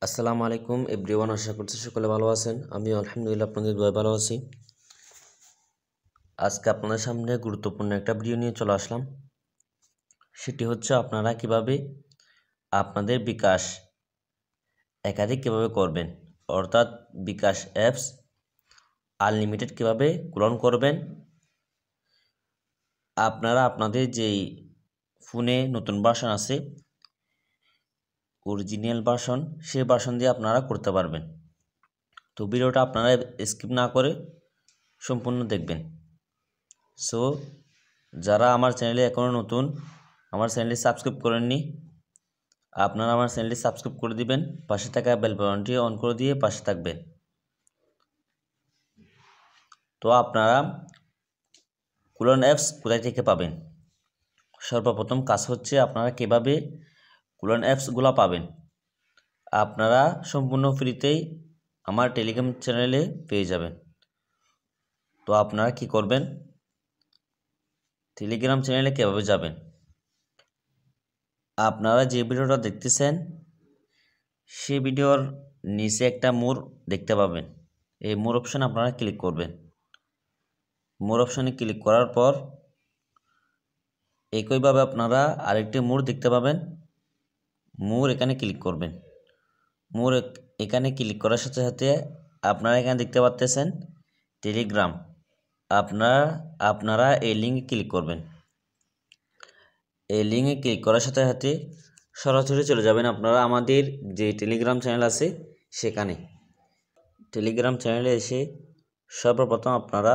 আসসালামু আলাইকুম এভরিওয়ান, আশা করছি সকলে ভালো আছেন। আমি আলহামদুলিল্লাহ আপনাদের দোয়ায় ভালো আছি। আজকে আপনাদের সামনে গুরুত্বপূর্ণ একটা ভিডিও নিয়ে চলে আসলাম। সেটি হচ্ছে আপনারা কিভাবে আপনাদের বিকাশ একাধিক কিভাবে করবেন, অর্থাৎ বিকাশ অ্যাপস আনলিমিটেড কিভাবে ক্লোন করবেন। আপনারা আপনাদের যেই ফোনে নতুন ভার্সন আছে, অরিজিনাল ভার্সন, সেই ভার্সন দিয়ে আপনারা করতে পারবেন। তো ভিডিওটা আপনারা স্কিপ না করে সম্পূর্ণ দেখবেন। সো যারা আমার চ্যানেলে এখনও নতুন, আমার চ্যানেলটি সাবস্ক্রাইব করেননি, আপনারা আমার চ্যানেলটি সাবস্ক্রাইব করে দিবেন, পাশে থাকা বেল বাটনটি অন করে দিয়ে পাশে থাকবেন। তো আপনারা ক্লোন অ্যাপস কোথায় থেকে পাবেন? সর্বপ্রথম কাজ হচ্ছে আপনারা কিভাবে ক্লোন অ্যাপসগুলো পাবেন। আপনারা সম্পূর্ণ ফ্রিতেই আমার টেলিগ্রাম চ্যানেলে পেয়ে যাবেন। তো আপনারা কি করবেন, টেলিগ্রাম চ্যানেলে কীভাবে যাবেন? আপনারা যে ভিডিওটা দেখতেছেন সেই ভিডিওর নিচে একটা মোর দেখতে পাবেন। এই মোর অপশানে আপনারা ক্লিক করবেন। মোর অপশানে ক্লিক করার পর একইভাবে আপনারা আরেকটি মোর দেখতে পাবেন। মোর এখানে ক্লিক করবেন। মোর এখানে ক্লিক করার সাথে সাথে আপনারা এখানে দেখতে পাচ্ছেন টেলিগ্রাম। আপনারা এই লিঙ্কে ক্লিক করবেন। এই লিঙ্কে ক্লিক করার সাথে সাথে সরাসরি চলে যাবেন আপনারা আমাদের যে টেলিগ্রাম চ্যানেল আছে সেখানে। টেলিগ্রাম চ্যানেলে এসে সর্বপ্রথম আপনারা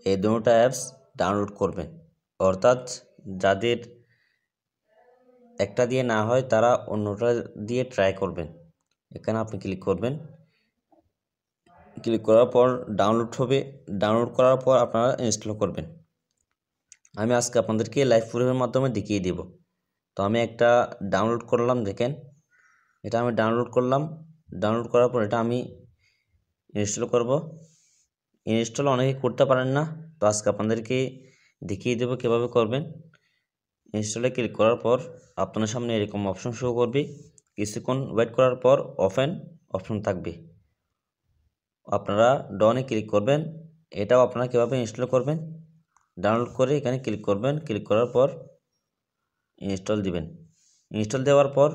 এই দুটো অ্যাপস ডাউনলোড করবেন, অর্থাৎ যাদের একটা দিয়ে না হয় তারা অন্যটা দিয়ে ট্রাই করবেন। এখানে আপনি ক্লিক করবেন। ক্লিক করার পর ডাউনলোড হবে। ডাউনলোড করার পর আপনারা ইনস্টল করবেন। আমি আজকে আপনাদেরকে লাইভ প্রুফের মাধ্যমে দেখিয়ে দেব। তো আমি একটা ডাউনলোড করলাম, দেখেন এটা আমি ডাউনলোড করলাম। ডাউনলোড করার পর এটা আমি ইনস্টল করব। ইনস্টল অনেকে করতে পারেন না, তো আজকে আপনাদেরকে দেখিয়ে দেবো কীভাবে করবেন। ইনস্টলে ক্লিক করার পর আপনার সামনে এরকম অপশন শো করবে। কিছুক্ষণ ওয়েট করার পর ওপেন অপশন থাকবে, আপনারা ডনে ক্লিক করবেন। এটাও আপনারা কীভাবে ইনস্টল করবেন, ডাউনলোড করে এখানে ক্লিক করবেন। ক্লিক করার পর ইনস্টল দিবেন। ইনস্টল দেওয়ার পর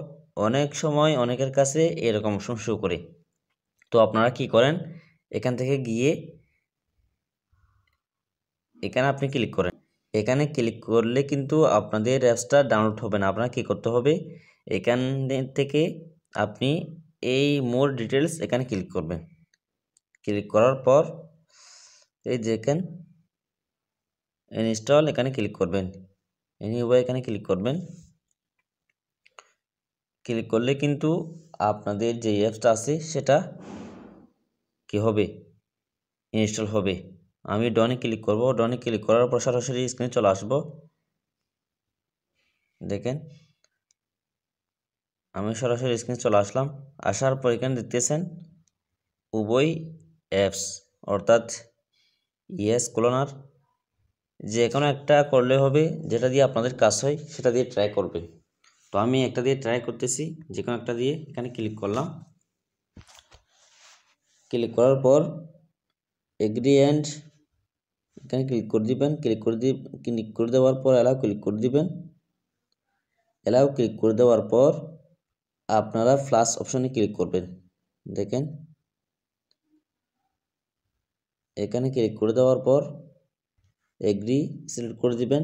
অনেক সময় অনেকের কাছে এরকম অপশন শো করে। তো আপনারা কি করেন, এখান থেকে গিয়ে এখানে আপনি ক্লিক করেন। এখানে ক্লিক করলে কিন্তু আপনাদের অ্যাপসটা ডাউনলোড হবে না। আপনার কী করতে হবে, এখান থেকে আপনি এই মোর ডিটেলস এখানে ক্লিক করবেন। ক্লিক করার পর এই দেখেন ইনস্টল, এখানে ক্লিক করবেন। এনিওয়ে এখানে ক্লিক করবেন। ক্লিক করলে কিন্তু আপনাদের যে অ্যাপসটা আছে সেটা কি হবে, ইনস্টল হবে। আমি ডনে ক্লিক করব। ডনে ক্লিক করার পর সরাসরি স্ক্রিনে চলে আসব। দেখেন আমি সরাসরি স্ক্রিনে চলে আসলাম। আসার পর এখানে দেখতেছেন উভয় অ্যাপস, অর্থাৎ ইয়েস ক্লোনার, যে কোনো একটা করলে হবে, যেটা দিয়ে আপনাদের কাজ হয় সেটা দিয়ে ট্রাই করবেন। তো আমি একটা দিয়ে ট্রাই করতেছি, যে কোনো একটা দিয়ে এখানে ক্লিক করলাম। ক্লিক করার পর এগ্রি অ্যান্ড এখানে ক্লিক করে দিবেন। ক্লিক করে দেওয়ার পর অ্যালাউ ক্লিক করে দিবেন। অ্যালাউ ক্লিক করে দেওয়ার পর আপনারা প্লাস অপশনে ক্লিক করবেন। দেখেন এখানে ক্লিক করে দেওয়ার পর এগ্রি সিলেক্ট করে দিবেন।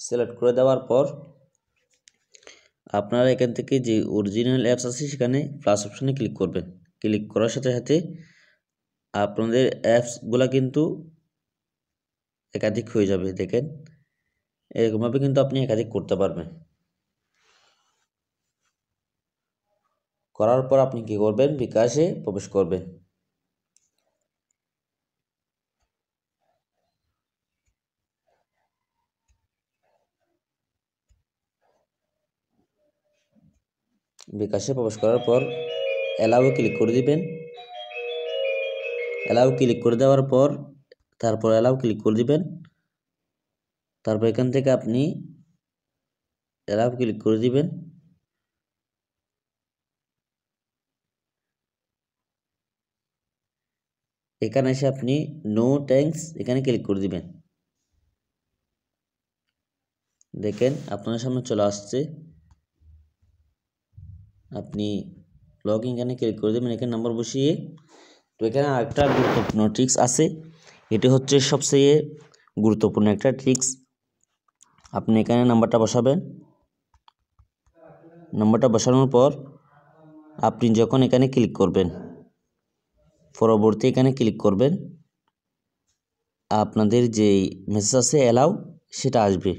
সিলেক্ট করে দেওয়ার পর আপনারা এখান থেকে যে অরিজিনাল অ্যাপস আছে সেখানে প্লাস অপশনে ক্লিক করবেন। ক্লিক করার সাথে সাথে আপনাদের অ্যাপসগুলো কিন্তু একাধিক হয়ে যাবে। দেখেন এরকমভাবে কিন্তু আপনি একাধিক করতে পারবেন। করার পর আপনি কি করবেন, বিকাশে প্রবেশ করবেন। বিকাশে প্রবেশ করার পর অ্যালাউ ক্লিক করে দিবেন। অ্যালাউ ক্লিক করে দেওয়ার পর তারপর অ্যালাউ ক্লিক করে দিবেন। তারপর এখান থেকে আপনি অ্যালাউ ক্লিক করে দিবেন। এখানে এসে আপনি নো থ্যাঙ্কস এখানে ক্লিক করে দিবেন। দেখেন আপনার সামনে চলে আসছে, আপনি লগ ইন এখানে ক্লিক করে দেবেন, এখানে নাম্বার বসিয়ে। তো এখানে আরেকটা গুরুত্বপূর্ণ ট্রিক্স আছে, এটি হচ্ছে সবচেয়ে গুরুত্বপূর্ণ একটা ট্রিক্স। আপনি এখানে নাম্বারটা বসাবেন, নাম্বারটা বসানোর পর আপনি যখন এখানে ক্লিক করবেন, পরবর্তী এখানে ক্লিক করবেন, আপনাদের যে মেসেজ আছে অ্যালাউ সেটা আসবে।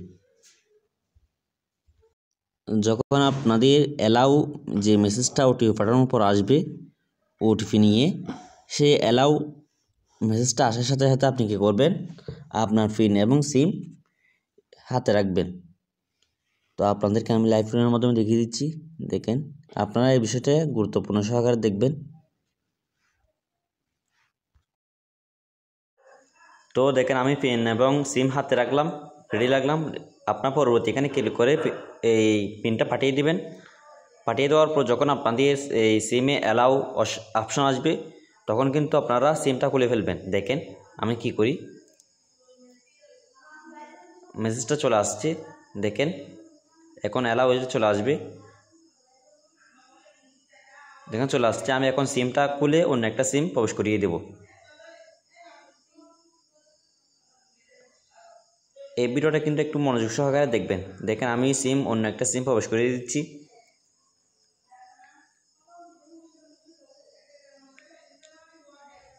যখন আপনাদের অ্যালাউ যে মেসেজটা ওটিপি পাঠানোর পর আসবে, ওটিপি নিয়ে সেই অ্যালাউ মেসেজটা আসার সাথে সাথে আপনি কী করবেন, আপনার পিন এবং সিম হাতে রাখবেন। তো আপনাদেরকে আমি লাইভ ফোনের মাধ্যমে দেখিয়ে দিচ্ছি। দেখেন আপনারা এই বিষয়টা গুরুত্বপূর্ণ সহকারে দেখবেন। তো দেখেন আমি পিন এবং সিম হাতে রাখলাম, রেডি রাখলাম। আপনার পরবর্তী এখানে ক্লিক করে এই পিনটা পাঠিয়ে দিবেন। পাঠিয়ে দেওয়ার পর যখন আপনাদের এই সিমে অ্যালাউ অপশন আসবে, তখন কিন্তু আপনারা সিমটা খুলে ফেলবেন। দেখেন আমি কি করি, মেসেজটা চলে আসছে, দেখেন এখন অ্যালাউ চলে আসবে, দেখেন চলে আসছে। আমি এখন সিমটা খুলে অন্য একটা সিম প্রবেশ করিয়ে দেব। এই ভিডিওটা কিন্তু একটু মনোযোগ সহকারে দেখবেন। দেখেন আমি সিম অন্য একটা সিম প্রবেশ করিয়ে দিচ্ছি।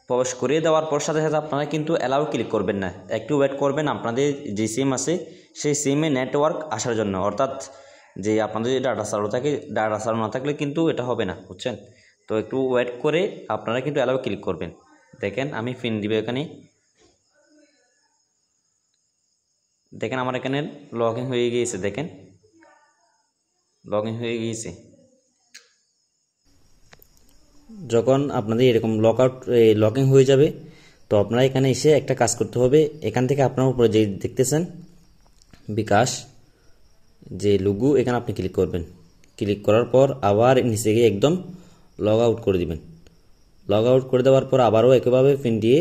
প্রবেশ করিয়ে দেওয়ার পর সাথে সাথে আপনারা কিন্তু অ্যালাউ ক্লিক করবেন না, একটু ওয়েট করবেন আপনাদের যে সিম আছে সেই সিমে নেটওয়ার্ক আসার জন্য। অর্থাৎ যে আপনাদের যে ডাটা চালু থাকে, ডাটা চালু না থাকলে কিন্তু এটা হবে না, বুঝছেন? তো একটু ওয়েট করে আপনারা কিন্তু অ্যালাউ ক্লিক করবেন। দেখেন আমি পিন দিব এখানে, দেখেন আমার এখানে লগ ইন হয়ে গিয়েছে, দেখেন লগ ইন হয়ে গিয়েছে। যখন আপনাদের এরকম লগ ইন হয়ে যাবে, তো আপনারা এখানে এসে একটা কাজ করতে হবে। এখান থেকে আপনার উপরে যে দেখতেছেন বিকাশ যে লোগো, এখানে আপনি ক্লিক করবেন। ক্লিক করার পর আবার নিচে গিয়ে একদম লগ আউট করে দিবেন। লগ আউট করে দেওয়ার পর আবারও একইভাবে পিন দিয়ে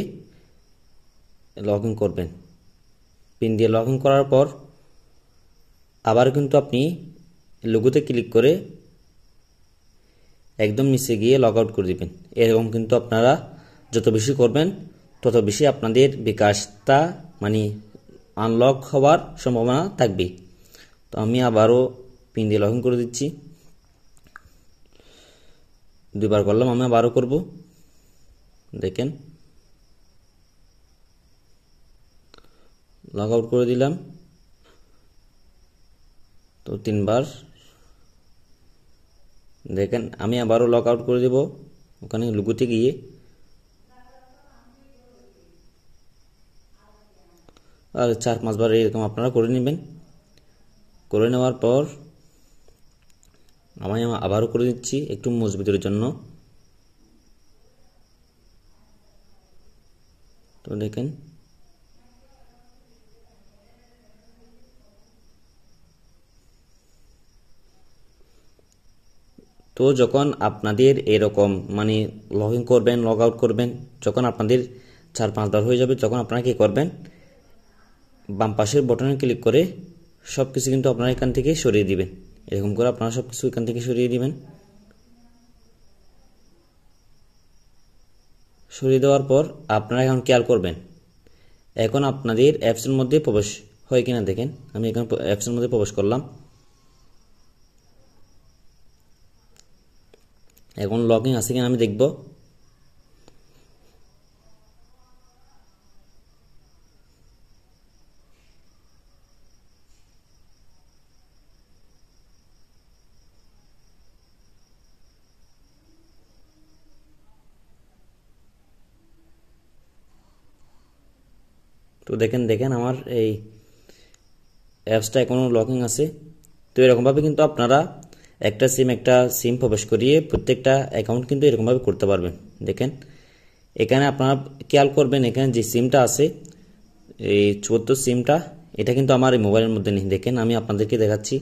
লগ ইন করবেন। পিন দিয়ে লগ ইন করার পর আবার কিন্তু আপনি লোগোতে ক্লিক করে একদম নিচে গিয়ে লগ আউট করে দিবেন। এরকম কিন্তু আপনারা যত বেশি করবেন তত বেশি আপনাদের বিকাশটা মানে আনলক হওয়ার সম্ভাবনা থাকবে। তো আমি আবারও পিন দিয়ে লগ ইন করে দিচ্ছি, দুইবার করলাম, আমি আবারও করব। দেখেন লগ আউট করে দিলাম, তো তিনবার। দেখেন আমি আবারও লগ আউট করে দেব ওখানে লোগোতে গিয়ে। আর 4-5 বার এরকম আপনারা করে নেবেন। করে নেওয়ার পর আমি আবারও করে দিচ্ছি একটু মজবুতের জন্য। তো দেখেন তো যখন আপনাদের এরকম মানে লগ ইন করবেন, লগ আউট করবেন, যখন আপনাদের 4-5 বার হয়ে যাবে, তখন আপনারা কী করবেন, বাম পাশের বটনে ক্লিক করে সব কিছু কিন্তু আপনারা এখান থেকে সরিয়ে দিবেন। এরকম করে আপনারা সব কিছু এখান থেকে সরিয়ে দিবেন। সরিয়ে দেওয়ার পর আপনারা এখন খেয়াল করবেন এখন আপনাদের অ্যাপসের মধ্যে প্রবেশ হয় কিনা। দেখেন আমি এখন অ্যাপসের মধ্যে প্রবেশ করলাম, এখন লগ ইন আছে কিনা আমি দেখব। তো দেখেন আমার এই অ্যাপসটা এখনও লগ ইন আছে। তো এরকমভাবে কিন্তু আপনারা একটা সিম প্রবেশ করিয়ে প্রত্যেকটা অ্যাকাউন্ট কিন্তু এরকমভাবে করতে পারবেন। দেখেন এখানে আপনারা খেয়াল করবেন, এখানে যে সিমটা আছে এই 14 সিমটা, এটা কিন্তু আমার এই মোবাইলের মধ্যে নেই। দেখেন আমি আপনাদেরকে দেখাচ্ছি,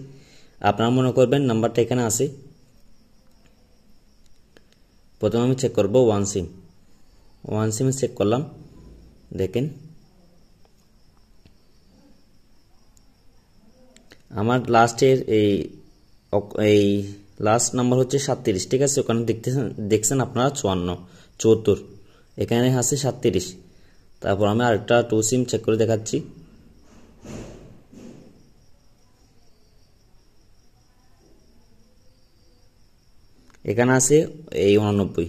আপনারা মনে করবেন নাম্বারটা এখানে আছে। প্রথমে আমি চেক করব 1 সিম, ওয়ান সিমে চেক করলাম, দেখেন আমার লাস্টের এই লাস্ট নাম্বার হচ্ছে 37, ঠিক আছে। ওখানে দেখছেন আপনারা 74, এখানে আছে 37। তারপর আমি আরেকটা 2 সিম চেক করে দেখাচ্ছি। এখানে আছে এই 89,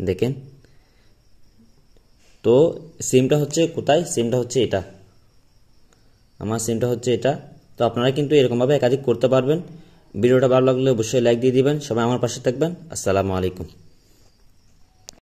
দেখেন। তো সিমটা হচ্ছে কোথায়, সিমটা হচ্ছে এটা, আমার সিমটা হচ্ছে এটা। তো আপনারা কিন্তু এরকমভাবে একাধিক করতে পারবেন। ভিডিওটা ভালো লাগলে অবশ্যই লাইক দিয়ে দিবেন। সবাই আমার পাশে থাকবেন। আসসালামু আলাইকুম।